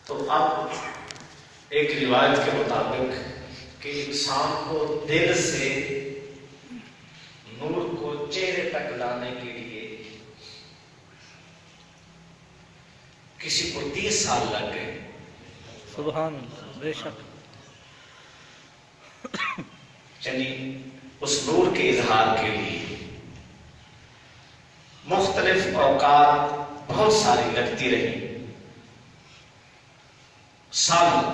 تو اب ایک روایت کے مطابق کہ انسان کو دل سے نور کو چہرے تک لانے کے لیے کسی کو 30 سال لگ گئے. سبحان اللہ. بے شک. یعنی اس نور کے اظہار کے لیے مختلف اوقات بہت ساری لگتی رہی سالوں.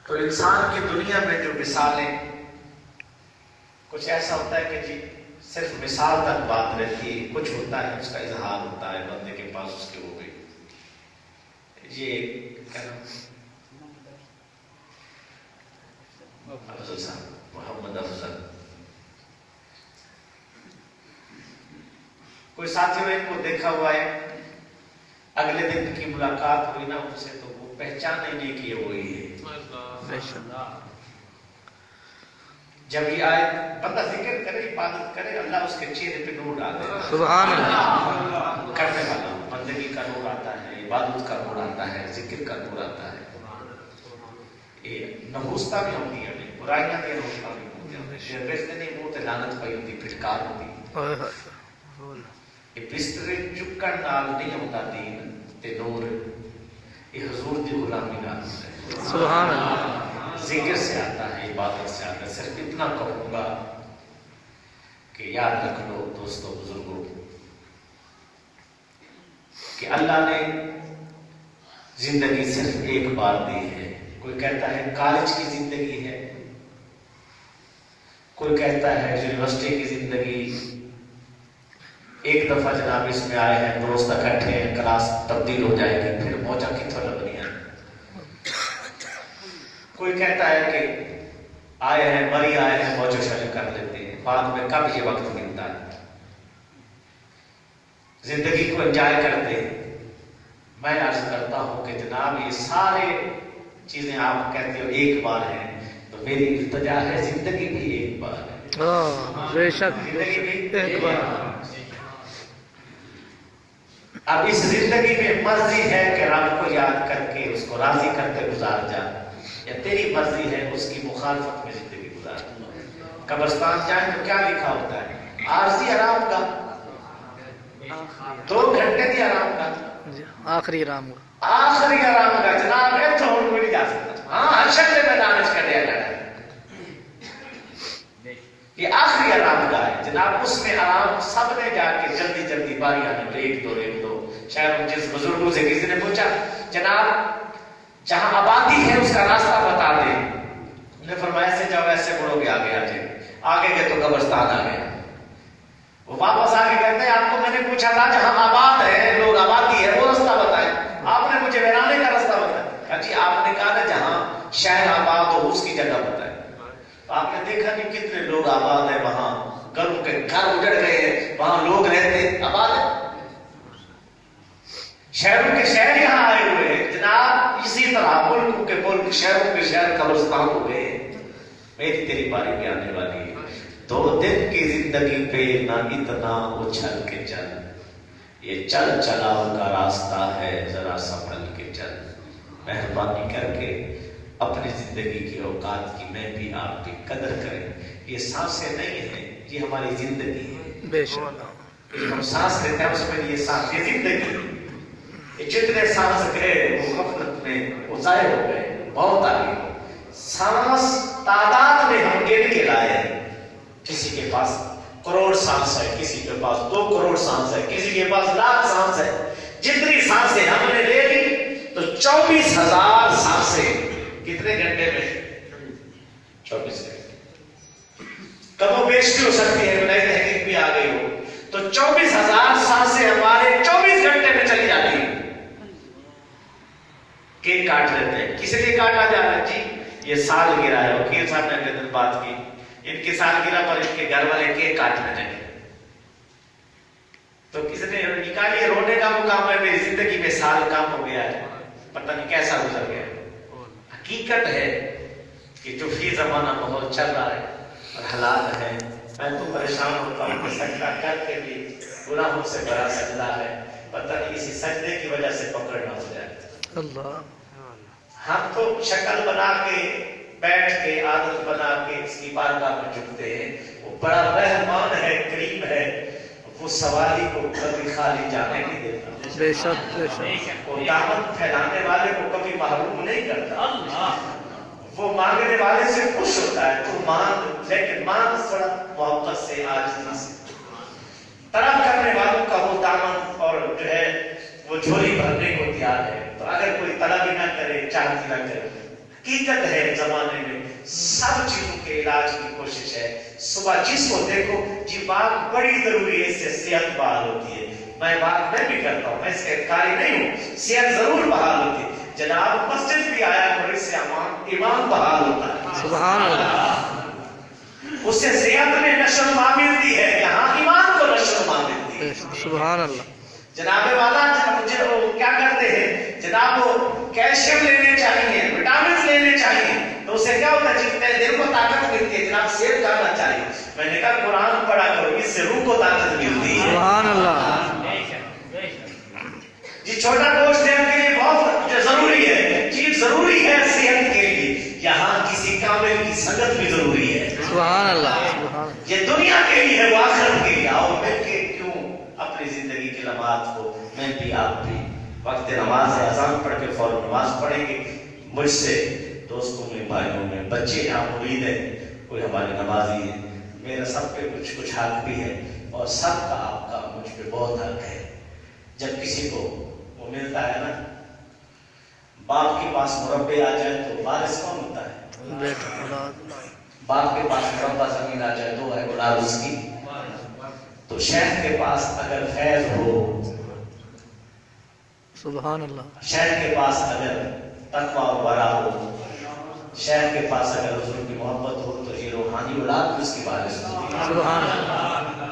تو انسان کی دنیا میں جو مثالیں کچھ ایسا ہوتا ہے کہ جی صرف مثال تک بات رہتی ہے، کچھ ہوتا ہے اس کا اظہار ہوتا ہے بندے کے پاس اس کے ہو گئی. یہ کیا نام افضل صاحب، محمد افضل، کوئی ساتھی میں کو دیکھا ہوا ہے، اگلے دن کی ملاقات ہوئی نا ان سے تو وہ پہچان ہی نہیں کی وہی ہے. جب یہ آئے بندہ ذکر کرے عبادت کرے اللہ اس کے چہرے پہ نور ڈالے. سبحان اللہ. کرنے والا بندگی کا نور آتا ہے، عبادت کا نور آتا ہے، ذکر کا نور آتا ہے. یہ نحوستہ بھی ہوتی ہے، برائیاں بھی نحوستہ بھی ہوتی ہیں. بیستے نہیں بولتے لعنت پئی ہوتی، پھٹکار ہوتی. یہ بسترے چکن نال نہیں ہوتا دین تے نور، یہ حضور دی غلامی نال ہوتا ہے. سبحان اللہ. ذکر سے آتا ہے، عبادت سے آتا ہے. صرف اتنا کہوں گا کہ یاد رکھ لو دوستو بزرگوں کہ اللہ نے زندگی صرف ایک بار دی ہے. کوئی کہتا ہے کالج کی زندگی ہے، کوئی کہتا ہے یونیورسٹی کی زندگی، ایک دفعہ جناب اس میں آئے ہیں، دوست اکٹھے ہیں، کلاس تبدیل ہو جائے گی، پھر موجہ کتوں لگنی ہے. کوئی کہتا ہے کہ آئے ہیں مری آئے ہیں موجہ شروع کر لیتے ہیں، بعد میں کب یہ وقت ملتا ہے. زندگی کو انجوائے کرتے ہیں. میں عرض کرتا ہوں کہ جناب یہ سارے چیزیں آپ کہتے ہو ایک بار ہیں، تو میری التجا ہے زندگی بھی ایک بار ہے. بے شک. زندگی بھی ایک بار. اب اس زندگی میں مرضی ہے کہ رب کو یاد کر کے اس کو راضی کرتے گزار جا، یا تیری مرضی ہے اس کی مخالفت میں زندگی گزار. قبرستان جائیں تو کیا لکھا ہوتا ہے؟ عارضی آرام کا 2 گھنٹے دی آرام کا، آخری رام کا. آخری آرام کا جناب ہے تو ہم کوئی نہیں جا سکتا. ہاں حشر میں میدان کر دیا جائے، یہ آخری آرام کا ہے جناب. اس میں آرام سب نے جا کے جلدی جلدی باریاں نے ایک دو. شاید جس بزرگوں سے کسی نے پوچھا جناب جہاں آبادی ہے اس کا راستہ بتا دیں، انہوں نے فرمایا ایسے جاؤ ایسے مڑو گے آگے آ جائے. آگے گئے تو قبرستان آ گئے. وہ واپس آ کے کہتے ہیں آپ کو میں نے پوچھا تھا جہاں آباد ہے لوگ آبادی ہے وہ راستہ بتائیں، آپ نے مجھے ویرانے کا راستہ بتایا. کہا جی آپ نے کہا نا جہاں شہر آباد ہو اس کی جگہ بتائیں. آپ نے دیکھا نہیں کتنے لوگ آباد ہیں وہاں، گھروں کے گھر اجڑ گئے ہیں، وہاں لوگ رہتے آباد ہیں. شہروں کے شہر یہاں آئے ہوئے ہیں جناب. اسی طرح ملکوں کے ملک شہروں کے شہر قبرستان ہو گئے. میری تیری باری بھی آنے والی ہے. 2 دن کی زندگی پہ نہ اتنا اچھل کے چل، یہ چل چلاؤ کا راستہ ہے ذرا سنبھل کے چل. مہربانی کر کے اپنی زندگی کی اوقات کی میں بھی آپ کی قدر کریں. یہ سانسیں نہیں ہیں، یہ ہماری زندگی ہے. بے شک. ہم سانس لیتے ہیں اس میں یہ سانس یہ زندگی. یہ جتنے سانس گئے وہ غفلت میں وہ ضائع ہو گئے. بہت آگے سانس تعداد میں ہم گن کے لائے ہیں. کسی کے پاس کروڑ سانس ہے، کسی کے پاس 2 کروڑ سانس ہے، کسی کے پاس لاکھ سانس ہے. جتنی سانسیں ہم نے لے لی تو 24,000 سانسیں کتنے گھنٹے میں؟ 24 گھنٹے. کم و بیش بھی ہو سکتی ہے، نئی تحقیق بھی آ گئی ہو تو 24,000 سانسیں ہمارے 24 گھنٹے میں چلی جاتی ہیں. کیک کاٹ لیتے ہیں. کس لیے کاٹا جا رہا ہے؟ جی یہ سال گرا ہے. وکیل صاحب نے اگلے دن بات کی، ان کی سالگرہ پر ان کے گھر والے کیک کاٹنے لگے. تو کس نے نکالی رونے کا مقام ہے، میری زندگی میں سال کم ہو گیا ہے، پتہ نہیں کیسا گزر گیا. حقیقت ہے کہ جو فی زمانہ ماحول چل رہا ہے اور حالات ہے، میں تو پریشان ہوتا ہوں کہ سجدہ کر کے بھی گناہوں سے بڑا سجدہ ہے پتہ نہیں اسی سجدے کی وجہ سے پکڑنا ہو جائے. اللہ. ہم تو شکل بنا کے بیٹھ کے عادت بنا کے اس کی بارگاہ میں جھکتے ہیں. وہ بڑا مہربان ہے، کریم ہے، وہ سوالی کو کبھی خالی جانے نہیں دیتا. بے شک بے شک. وہ دعوت پھیلانے والے کو کبھی محروم نہیں کرتا. وہ مانگنے والے سے خوش ہوتا ہے تو مانگ، لیکن مانگ تھوڑا محبت سے، عاجزی سے. طلب کرنے والوں کا وہ دامن اور جو ہے وہ جھولی بھرنے کو تیار ہے. تو اگر کوئی طلب ہی نہ کرے، چاہت ہی نہ کرے، حقیقت ہے زمانے میں سب چیزوں کے علاج کی کوشش ہے. صبح جس کو دیکھو جی باغ بڑی ضروری ہے، اس سے صحت بحال ہوتی ہے. میں باغ میں بھی کرتا ہوں، میں اس کا انکاری نہیں ہوں، صحت ضرور بحال ہوتی ہے. جناب مسجد بھی آیا اور اس سے ایمان بحال ہوتا ہے. سبحان اللہ. اس سے صحت میں نشو و نما ملتی ہے، یہاں ایمان کو نشو و نما ملتی ہے. سبحان اللہ. جناب والا مجھے کیا کرتے ہیں جناب، وہ کیلشیم لینے چاہیے، وٹامنز لینے چاہیے، تو اس سے کیا ہوتا ہے جتنے دل کو طاقت ملتی ہے. جناب سیب کھانا چاہیے. میں نے کہا قرآن پڑھا کرو، اس سے روح کو طاقت ملتی ہے. سبحان اللہ. جی چھوٹا گوشت صحت کے لیے بہت ضروری ہے، چیز ضروری ہے صحت کے لیے. یہاں کسی کامل کی سنگت بھی ضروری ہے. سبحان اللہ. سبحان. یہ دنیا کے لیے ہے، وہ آخرت کے لیے. آؤ مل کے کیوں اپنی زندگی کی نماز کو، میں بھی آپ بھی وقت نماز ہے، اذان پڑھ کے فوراً نماز پڑھیں گے. مجھ سے دوستوں میں، بھائیوں میں، بچے یہاں مرید ہے، کوئی ہماری نمازی ہے. میرا سب پہ کچھ حق بھی ہے اور سب کا آپ کا مجھ پہ بہت حق ہے. جب کسی کو وہ ملتا ہے نا، باپ کے پاس مربع آ جائے تو وارث کون ہوتا ہے؟ بیٹا اولاد. باپ کے پاس مربع زمین آ جائے تو ہے اولاد اس کی. تو شیخ کے پاس اگر فیض ہو، سبحان اللہ. شیخ کے پاس اگر تقویٰ و ورع ہو، شیخ کے پاس اگر حضور کی محبت ہو، تو یہ روحانی اولاد بھی اس کی وارث ہوتی ہے. سبحان اللہ.